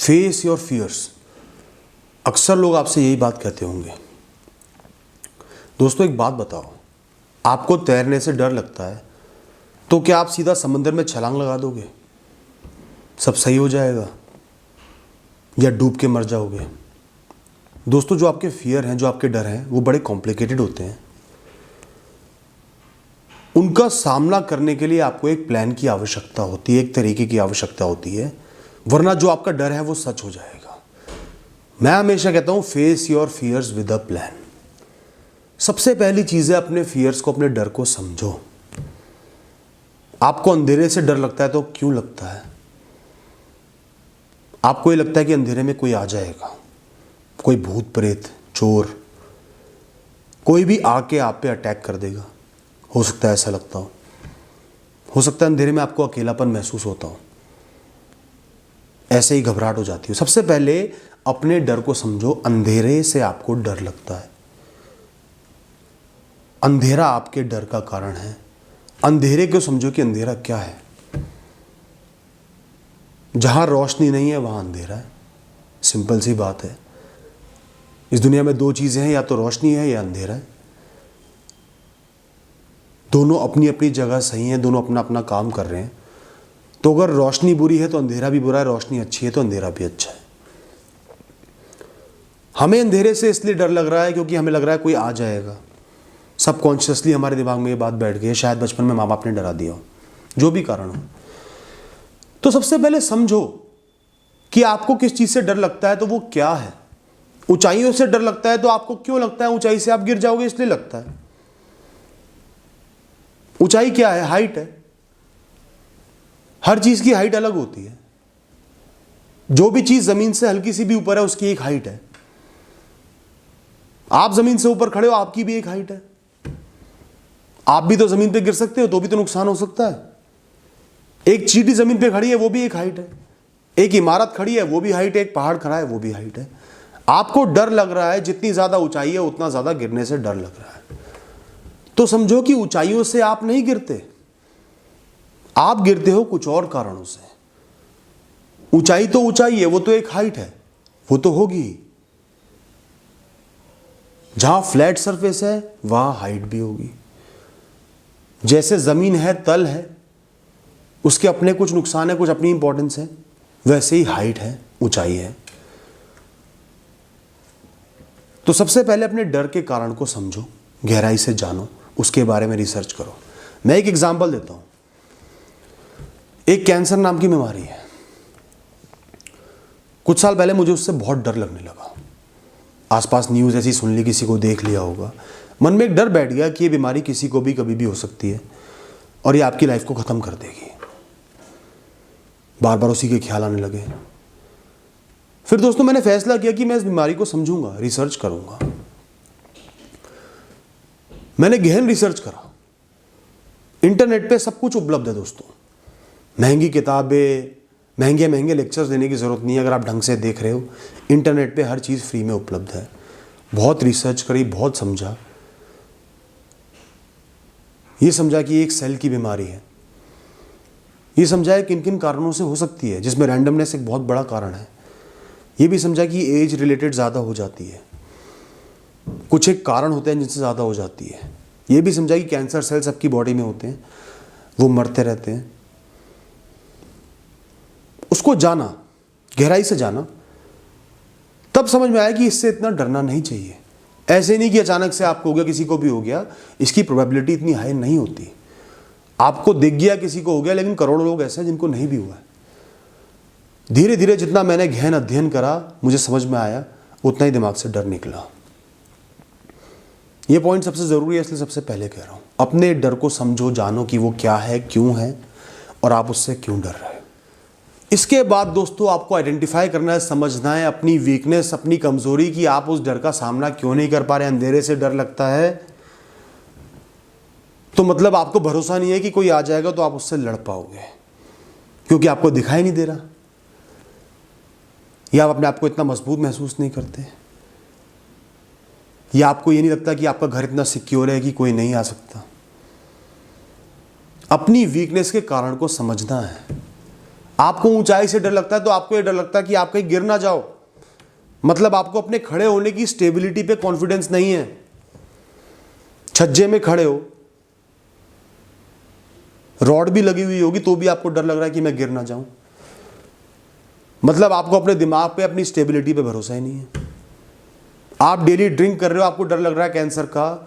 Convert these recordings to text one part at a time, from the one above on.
Face your fears. अक्सर लोग आपसे यही बात कहते होंगे। दोस्तों एक बात बताओ, आपको तैरने से डर लगता है तो क्या आप सीधा समंदर में छलांग लगा दोगे, सब सही हो जाएगा, या डूब के मर जाओगे? दोस्तों जो आपके फियर हैं, जो आपके डर हैं, वो बड़े कॉम्प्लिकेटेड होते हैं। उनका सामना करने के लिए आपको एक प्लान की आवश्यकता होती है, एक तरीके की आवश्यकता होती है, वरना जो आपका डर है वो सच हो जाएगा। मैं हमेशा कहता हूं face your fears with a plan. सबसे पहली चीज है अपने फियर्स को, अपने डर को समझो। आपको अंधेरे से डर लगता है तो क्यों लगता है? आपको ये लगता है कि अंधेरे में कोई आ जाएगा, कोई भूत प्रेत, चोर, कोई भी आके आप पे अटैक कर देगा। हो सकता है ऐसा लगता हो सकता है अंधेरे में आपको अकेलापन महसूस होता हो, ऐसे ही घबराहट हो जाती हो। सबसे पहले अपने डर को समझो। अंधेरे से आपको डर लगता है, अंधेरा आपके डर का कारण है। अंधेरे को समझो कि अंधेरा क्या है। जहां रोशनी नहीं है वहां अंधेरा है। सिंपल सी बात है। इस दुनिया में दो चीजें हैं, या तो रोशनी है या अंधेरा है। दोनों अपनी अपनी जगह सही हैं, दोनों अपना अपना काम कर रहे हैं। तो अगर रोशनी बुरी है तो अंधेरा भी बुरा है, रोशनी अच्छी है तो अंधेरा भी अच्छा है। हमें अंधेरे से इसलिए डर लग रहा है क्योंकि हमें लग रहा है कोई आ जाएगा। सबकॉन्शियसली हमारे दिमाग में ये बात बैठ गई है, शायद बचपन में माँ बाप ने डरा दिया हो, जो भी कारण हो। तो सबसे पहले समझो कि आपको किस चीज से डर लगता है, तो वो क्या है। ऊंचाइयों से डर लगता है तो आपको क्यों लगता है ऊंचाई से आप गिर जाओगे इसलिए लगता है? ऊंचाई क्या है? हाइट है। हर चीज की हाइट अलग होती है। जो भी चीज जमीन से हल्की सी भी ऊपर है उसकी एक हाइट है। आप जमीन से ऊपर खड़े हो, आपकी भी एक हाइट है। आप भी तो जमीन पे गिर सकते हो, तो भी तो नुकसान हो सकता है। एक चींटी जमीन पे खड़ी है, वो भी एक हाइट है। एक इमारत खड़ी है, वो भी हाइट है। एक पहाड़ खड़ा है, वो भी हाइट है। आपको डर लग रहा है, जितनी ज्यादा ऊंचाई है उतना ज्यादा गिरने से डर लग रहा है। तो समझो कि ऊंचाइयों से आप नहीं गिरते, आप गिरते हो कुछ और कारणों से। ऊंचाई तो ऊंचाई है, वो तो एक हाइट है, वो तो होगी। जहां फ्लैट सरफेस है वहां हाइट भी होगी। जैसे जमीन है, तल है, उसके अपने कुछ नुकसान है, कुछ अपनी इंपॉर्टेंस है, वैसे ही हाइट है, ऊंचाई है। तो सबसे पहले अपने डर के कारण को समझो, गहराई से जानो, उसके बारे में रिसर्च करो। मैं एक एग्जांपल देता हूं। एक कैंसर नाम की बीमारी है। कुछ साल पहले मुझे उससे बहुत डर लगने लगा। आसपास न्यूज़ ऐसी सुन ली, किसी को देख लिया होगा, मन में एक डर बैठ गया कि ये बीमारी किसी को भी कभी भी हो सकती है और ये आपकी लाइफ को ख़त्म कर देगी। बार बार उसी के ख्याल आने लगे। फिर दोस्तों मैंने फैसला किया कि मैं इस बीमारी को समझूंगा, रिसर्च करूंगा। मैंने गहन रिसर्च करा। इंटरनेट पे सब कुछ उपलब्ध है दोस्तों। महंगी किताबें, महंगे महंगे लेक्चर्स देने की ज़रूरत नहीं है। अगर आप ढंग से देख रहे हो, इंटरनेट पे हर चीज़ फ्री में उपलब्ध है। बहुत रिसर्च करी, बहुत समझा। ये समझा कि एक सेल की बीमारी है। ये समझा है किन किन कारणों से हो सकती है, जिसमें रैंडमनेस एक बहुत बड़ा कारण है। ये भी समझा कि एज रिलेटेड ज़्यादा हो जाती है, कुछ एक कारण होते हैं जिनसे ज़्यादा हो जाती है। ये भी समझा कि कैंसर सेल्स सबकी बॉडी में होते हैं, वो मरते रहते हैं। उसको जाना, गहराई से जाना, तब समझ में आया कि इससे इतना डरना नहीं चाहिए। ऐसे नहीं कि अचानक से आपको हो गया, किसी को भी हो गया, इसकी प्रोबेबिलिटी इतनी हाई नहीं होती। आपको दिख गया, किसी को हो गया, लेकिन करोड़ों लोग ऐसे हैं जिनको नहीं भी हुआ है। धीरे धीरे जितना मैंने गहन अध्ययन करा, मुझे समझ में आया, उतना ही दिमाग से डर निकला। ये पॉइंट सबसे ज़रूरी है, इसलिए सबसे पहले कह रहा हूँ, अपने डर को समझो, जानो कि वो क्या है, क्यों है, और आप उससे क्यों डर रहे हो। इसके बाद दोस्तों आपको आइडेंटिफाई करना है, समझना है अपनी वीकनेस, अपनी कमजोरी, कि आप उस डर का सामना क्यों नहीं कर पा रहे। अंधेरे से डर लगता है तो मतलब आपको भरोसा नहीं है कि कोई आ जाएगा तो आप उससे लड़ पाओगे, क्योंकि आपको दिखाई नहीं दे रहा, या आप अपने आप को इतना मजबूत महसूस नहीं करते, या आपको ये नहीं लगता कि आपका घर इतना सिक्योर है कि कोई नहीं आ सकता। अपनी वीकनेस के कारण को समझना है, आपको ऊंचाई से डर लगता है तो आपको ये डर लगता है कि आप कहीं गिर ना जाओ, मतलब आपको अपने खड़े होने की स्टेबिलिटी पे कॉन्फिडेंस नहीं है। छज्जे में खड़े हो, रॉड भी लगी हुई होगी तो भी आपको डर लग रहा है कि मैं गिर ना जाऊं, मतलब आपको अपने दिमाग पे, अपनी स्टेबिलिटी पे भरोसा ही नहीं है। आप डेली ड्रिंक कर रहे हो, आपको डर लग रहा है कैंसर का,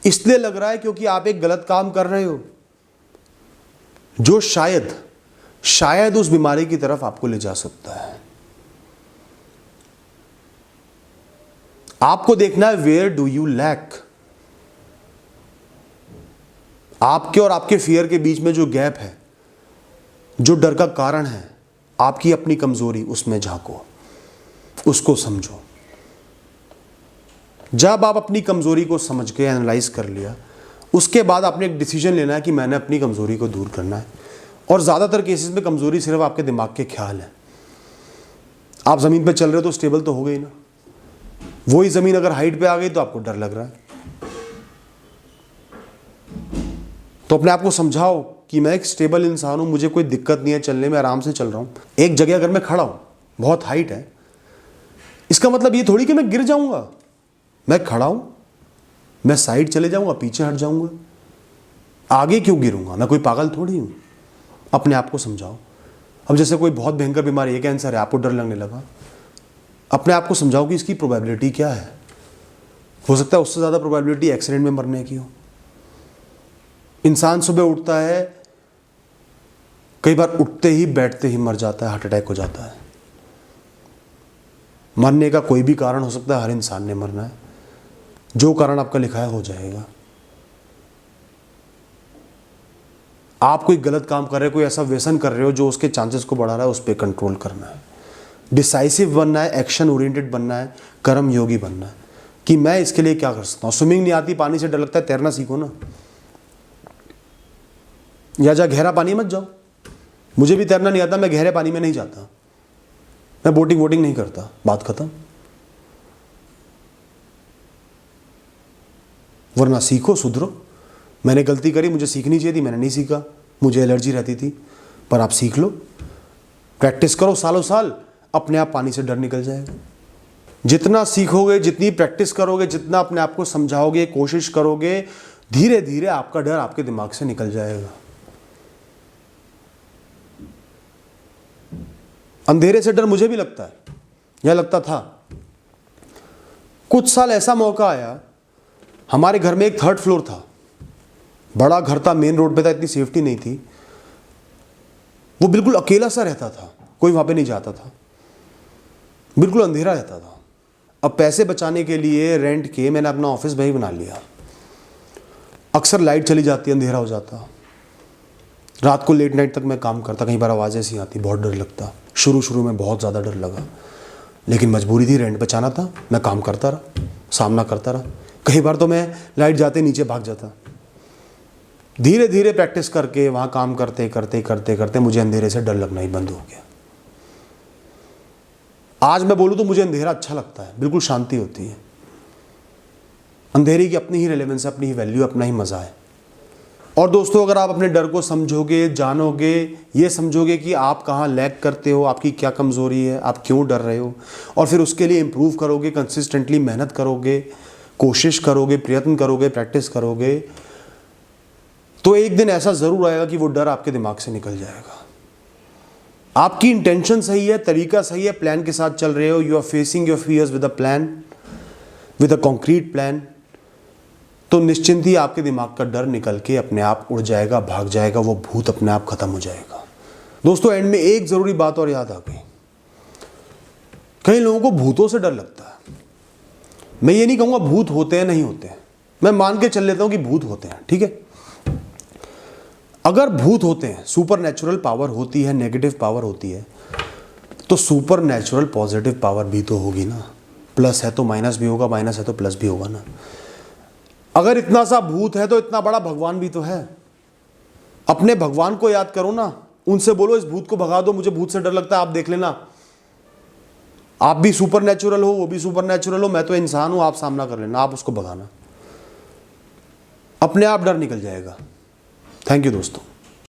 इसलिए लग रहा है क्योंकि आप एक गलत काम कर रहे हो जो शायद उस बीमारी की तरफ आपको ले जा सकता है। आपको देखना है वेयर डू यू लैक। आपके और आपके फियर के बीच में जो गैप है, जो डर का कारण है, आपकी अपनी कमजोरी, उसमें झांको, उसको समझो। जब आप अपनी कमजोरी को समझ के एनालाइज कर लिया, उसके बाद आपने एक डिसीजन लेना है कि मैंने अपनी कमजोरी को दूर करना है। और ज़्यादातर केसेस में कमजोरी सिर्फ आपके दिमाग के ख्याल है। आप ज़मीन पे चल रहे हो तो स्टेबल तो हो गई ना, वही ज़मीन अगर हाइट पे आ गई तो आपको डर लग रहा है। तो अपने आप को समझाओ कि मैं एक स्टेबल इंसान हूं, मुझे कोई दिक्कत नहीं है चलने में, आराम से चल रहा हूं। एक जगह अगर मैं खड़ा हूं, बहुत हाइट है, इसका मतलब ये थोड़ी कि मैं गिर जाऊंगा। मैं खड़ा हूं, मैं साइड चले जाऊंगा, पीछे हट जाऊंगा, आगे क्यों गिरूंगा? मैं कोई पागल थोड़ी हूं। अपने आप को समझाओ। अब जैसे कोई बहुत भयंकर बीमारी है, कैंसर है, आपको डर लगने लगा, अपने आप को समझाओ कि इसकी प्रोबेबिलिटी क्या है। हो सकता है उससे ज़्यादा प्रोबेबिलिटी एक्सीडेंट में मरने की हो। इंसान सुबह उठता है, कई बार उठते ही बैठते ही मर जाता है, हार्ट अटैक हो जाता है। मरने का कोई भी कारण हो सकता है, हर इंसान ने मरना है। जो कारण आपका लिखा है हो जाएगा। आप कोई गलत काम कर रहे हो, कोई ऐसा व्यसन कर रहे हो जो उसके चांसेस को बढ़ा रहा है, उस पर कंट्रोल करना है। डिसाइसिव बनना है, एक्शन ओरिएंटेड बनना है, कर्म योगी बनना है कि मैं इसके लिए क्या कर सकता हूँ। स्विमिंग नहीं आती, पानी से डर लगता है, तैरना सीखो ना, या जा गहरा पानी मत जाओ। मुझे भी तैरना नहीं आता, मैं गहरे पानी में नहीं जाता, मैं बोटिंग वोटिंग नहीं करता, बात खत्म। वरना सीखो, सुधरो। मैंने गलती करी, मुझे सीखनी चाहिए थी, मैंने नहीं सीखा, मुझे एलर्जी रहती थी, पर आप सीख लो, प्रैक्टिस करो सालों साल, अपने आप पानी से डर निकल जाएगा। जितना सीखोगे, जितनी प्रैक्टिस करोगे, जितना अपने आप को समझाओगे, कोशिश करोगे, धीरे धीरे आपका डर आपके दिमाग से निकल जाएगा। अंधेरे से डर मुझे भी लगता है, यह लगता था। कुछ साल ऐसा मौका आया, हमारे घर में एक 3rd फ्लोर था, बड़ा घर था, मेन रोड पे था, इतनी सेफ्टी नहीं थी, वो बिल्कुल अकेला सा रहता था, कोई वहां पे नहीं जाता था, बिल्कुल अंधेरा रहता था। अब पैसे बचाने के लिए रेंट के मैंने अपना ऑफिस वही बना लिया। अक्सर लाइट चली जाती, अंधेरा हो जाता, रात को लेट नाइट तक मैं काम करता, कई बार आवाज़ ऐसी आती, बहुत डर लगता। शुरू में बहुत ज़्यादा डर लगा, लेकिन मजबूरी थी, रेंट बचाना था, मैं काम करता रहा, सामना करता रहा। कई बार तो मैं लाइट जाते नीचे भाग जाता। धीरे धीरे प्रैक्टिस करके, वहाँ काम करते करते करते करते मुझे अंधेरे से डर लगना ही बंद हो गया। आज मैं बोलूँ तो मुझे अंधेरा अच्छा लगता है, बिल्कुल शांति होती है। अंधेरे की अपनी ही रेलेवेंस है, अपनी ही वैल्यू, अपना ही मज़ा है। और दोस्तों, अगर आप अपने डर को समझोगे, जानोगे, ये समझोगे कि आप कहाँ लैग करते हो, आपकी क्या कमज़ोरी है, आप क्यों डर रहे हो, और फिर उसके लिए इम्प्रूव करोगे, कंसिस्टेंटली मेहनत करोगे, कोशिश करोगे, प्रयत्न करोगे, प्रैक्टिस करोगे, तो एक दिन ऐसा ज़रूर आएगा कि वो डर आपके दिमाग से निकल जाएगा। आपकी इंटेंशन सही है, तरीका सही है, प्लान के साथ चल रहे हो, you are facing your fears with a plan, with a concrete plan, तो निश्चिंत ही आपके दिमाग का डर निकल के अपने आप उड़ जाएगा, भाग जाएगा, वो भूत अपने आप खत्म हो जाएगा। दोस्तों, एंड में एक ज़रूरी बात और याद आ गई। कई लोगों को भूतों से डर लगता है। मैं ये नहीं कहूँगा भूत होते हैं, नहीं होते हैं, मैं मान के चल लेता हूँ कि भूत होते हैं, ठीक है। अगर भूत होते हैं, सुपर नेचुरल पावर होती है, नेगेटिव पावर होती है, तो सुपर नेचुरल पॉजिटिव पावर भी तो होगी ना। प्लस है तो माइनस भी होगा, माइनस है तो प्लस भी होगा ना। अगर इतना सा भूत है तो इतना बड़ा भगवान भी तो है। अपने भगवान को याद करो ना, उनसे बोलो इस भूत को भगा दो, मुझे भूत से डर लगता है, आप देख लेना। आप भी सुपर नेचुरल हो, वो भी सुपर नेचुरल हो, मैं तो इंसान हूं, आप सामना कर लेना, आप उसको भगाना, अपने आप डर निकल जाएगा। थैंक यू दोस्तों।